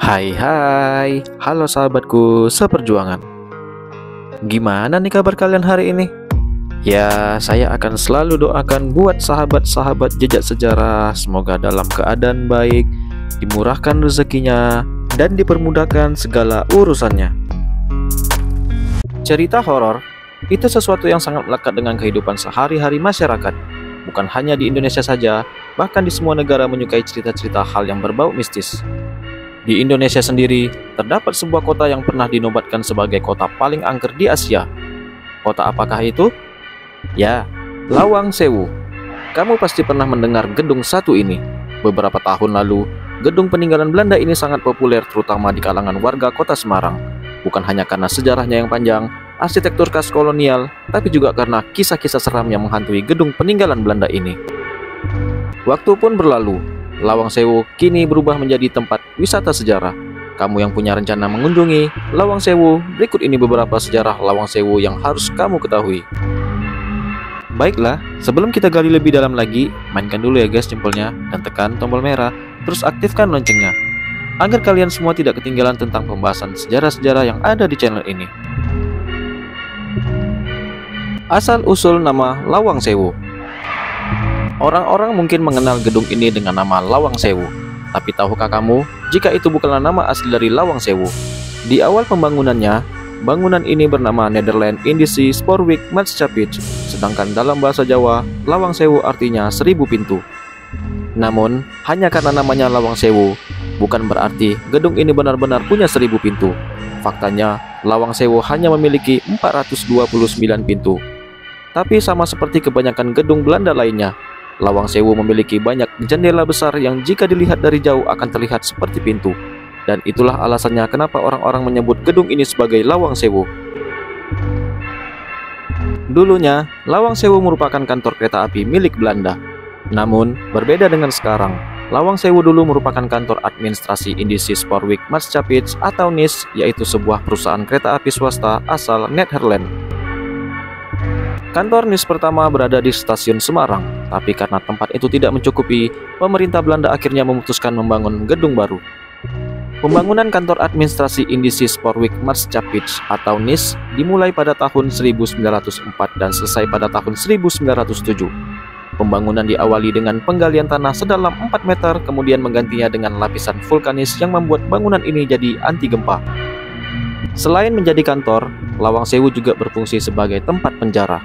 Hai, halo sahabatku seperjuangan. Gimana nih kabar kalian hari ini? Ya, saya akan selalu doakan buat sahabat-sahabat jejak sejarah, semoga dalam keadaan baik, dimurahkan rezekinya, dan dipermudahkan segala urusannya. Cerita horor itu sesuatu yang sangat melekat dengan kehidupan sehari-hari masyarakat. Bukan hanya di Indonesia saja, bahkan di semua negara menyukai cerita-cerita hal yang berbau mistis. Di Indonesia sendiri, terdapat sebuah kota yang pernah dinobatkan sebagai kota paling angker di Asia. Kota apakah itu? Ya, Lawang Sewu. Kamu pasti pernah mendengar gedung satu ini. Beberapa tahun lalu, gedung peninggalan Belanda ini sangat populer terutama di kalangan warga kota Semarang. Bukan hanya karena sejarahnya yang panjang, arsitektur khas kolonial, tapi juga karena kisah-kisah seram yang menghantui gedung peninggalan Belanda ini. Waktu pun berlalu, Lawang Sewu kini berubah menjadi tempat wisata sejarah. Kamu yang punya rencana mengunjungi Lawang Sewu, berikut ini beberapa sejarah Lawang Sewu yang harus kamu ketahui. Baiklah, sebelum kita gali lebih dalam lagi, mainkan dulu ya guys jempolnya dan tekan tombol merah, terus aktifkan loncengnya agar kalian semua tidak ketinggalan tentang pembahasan sejarah-sejarah yang ada di channel ini. Asal-usul nama Lawang Sewu. Orang-orang mungkin mengenal gedung ini dengan nama Lawang Sewu. Tapi tahukah kamu jika itu bukanlah nama asli dari Lawang Sewu? Di awal pembangunannya, bangunan ini bernama Nederland Indische Spoorweg Maatschappij, sedangkan dalam bahasa Jawa, Lawang Sewu artinya 1000 pintu. Namun, hanya karena namanya Lawang Sewu, bukan berarti gedung ini benar-benar punya 1000 pintu. Faktanya, Lawang Sewu hanya memiliki 429 pintu. Tapi sama seperti kebanyakan gedung Belanda lainnya, Lawang Sewu memiliki banyak jendela besar yang jika dilihat dari jauh akan terlihat seperti pintu. Dan itulah alasannya kenapa orang-orang menyebut gedung ini sebagai Lawang Sewu. Dulunya, Lawang Sewu merupakan kantor kereta api milik Belanda. Namun, berbeda dengan sekarang, Lawang Sewu dulu merupakan kantor administrasi Indische Spoorweg Maatschappij atau NIS, yaitu sebuah perusahaan kereta api swasta asal Nederland. Kantor NIS pertama berada di stasiun Semarang, tapi karena tempat itu tidak mencukupi, pemerintah Belanda akhirnya memutuskan membangun gedung baru. Pembangunan kantor administrasi Indische Spoorweg Maatschappij atau NIS dimulai pada tahun 1904 dan selesai pada tahun 1907. Pembangunan diawali dengan penggalian tanah sedalam 4 meter, kemudian menggantinya dengan lapisan vulkanis yang membuat bangunan ini jadi anti gempa. Selain menjadi kantor, Lawang Sewu juga berfungsi sebagai tempat penjara.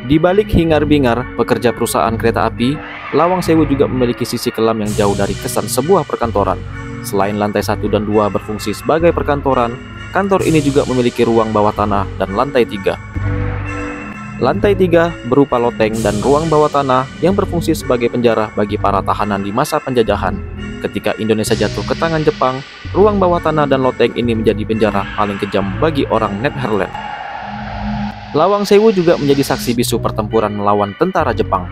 Di balik hingar-bingar pekerja perusahaan kereta api, Lawang Sewu juga memiliki sisi kelam yang jauh dari kesan sebuah perkantoran. Selain lantai 1 dan 2 berfungsi sebagai perkantoran, kantor ini juga memiliki ruang bawah tanah dan lantai 3. Lantai 3 berupa loteng dan ruang bawah tanah yang berfungsi sebagai penjara bagi para tahanan di masa penjajahan. Ketika Indonesia jatuh ke tangan Jepang, ruang bawah tanah dan loteng ini menjadi penjara paling kejam bagi orang Nederland. Lawang Sewu juga menjadi saksi bisu pertempuran melawan tentara Jepang.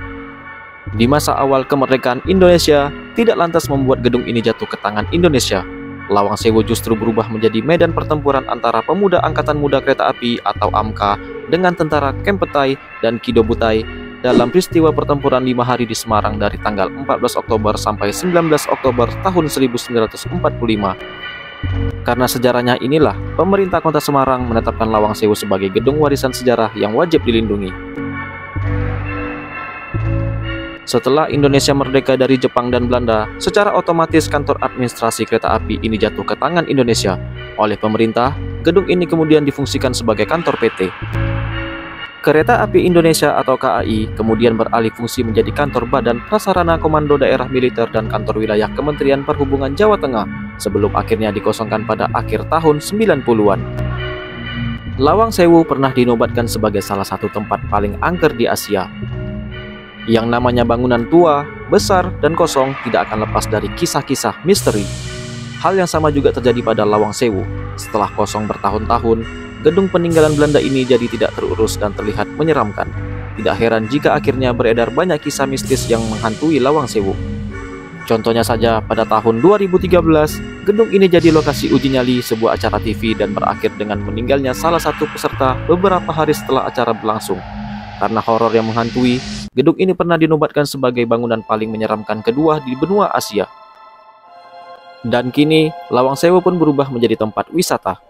Di masa awal kemerdekaan Indonesia, tidak lantas membuat gedung ini jatuh ke tangan Indonesia. Lawang Sewu justru berubah menjadi medan pertempuran antara pemuda Angkatan Muda Kereta Api atau AMKA dengan tentara Kempetai dan Kidobutai dalam peristiwa pertempuran 5 hari di Semarang dari tanggal 14 Oktober sampai 19 Oktober tahun 1945. Karena sejarahnya inilah, pemerintah kota Semarang menetapkan Lawang Sewu sebagai gedung warisan sejarah yang wajib dilindungi. Setelah Indonesia merdeka dari Jepang dan Belanda, secara otomatis kantor administrasi kereta api ini jatuh ke tangan Indonesia. Oleh pemerintah, gedung ini kemudian difungsikan sebagai kantor PT. Kereta Api Indonesia atau KAI kemudian beralih fungsi menjadi kantor Badan Prasarana Komando Daerah Militer dan kantor wilayah Kementerian Perhubungan Jawa Tengah sebelum akhirnya dikosongkan pada akhir tahun 90-an. Lawang Sewu pernah dinobatkan sebagai salah satu tempat paling angker di Asia. Yang namanya bangunan tua, besar, dan kosong tidak akan lepas dari kisah-kisah misteri. Hal yang sama juga terjadi pada Lawang Sewu. Setelah kosong bertahun-tahun, gedung peninggalan Belanda ini jadi tidak terurus dan terlihat menyeramkan. Tidak heran jika akhirnya beredar banyak kisah mistis yang menghantui Lawang Sewu. Contohnya saja pada tahun 2013, gedung ini jadi lokasi uji nyali sebuah acara TV dan berakhir dengan meninggalnya salah satu peserta beberapa hari setelah acara berlangsung. Karena horor yang menghantui, gedung ini pernah dinobatkan sebagai bangunan paling menyeramkan kedua di benua Asia. Dan kini, Lawang Sewu pun berubah menjadi tempat wisata.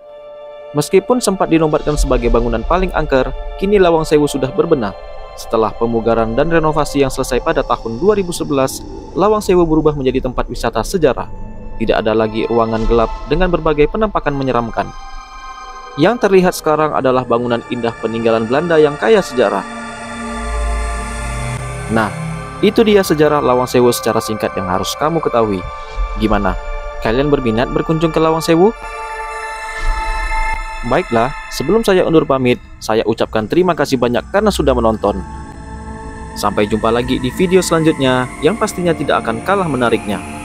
Meskipun sempat dinobatkan sebagai bangunan paling angker, kini Lawang Sewu sudah berbenah. Setelah pemugaran dan renovasi yang selesai pada tahun 2011, Lawang Sewu berubah menjadi tempat wisata sejarah. Tidak ada lagi ruangan gelap dengan berbagai penampakan menyeramkan. Yang terlihat sekarang adalah bangunan indah peninggalan Belanda yang kaya sejarah. Nah, itu dia sejarah Lawang Sewu secara singkat yang harus kamu ketahui. Gimana? Kalian berminat berkunjung ke Lawang Sewu? Baiklah, sebelum saya undur pamit, saya ucapkan terima kasih banyak karena sudah menonton. Sampai jumpa lagi di video selanjutnya yang pastinya tidak akan kalah menariknya.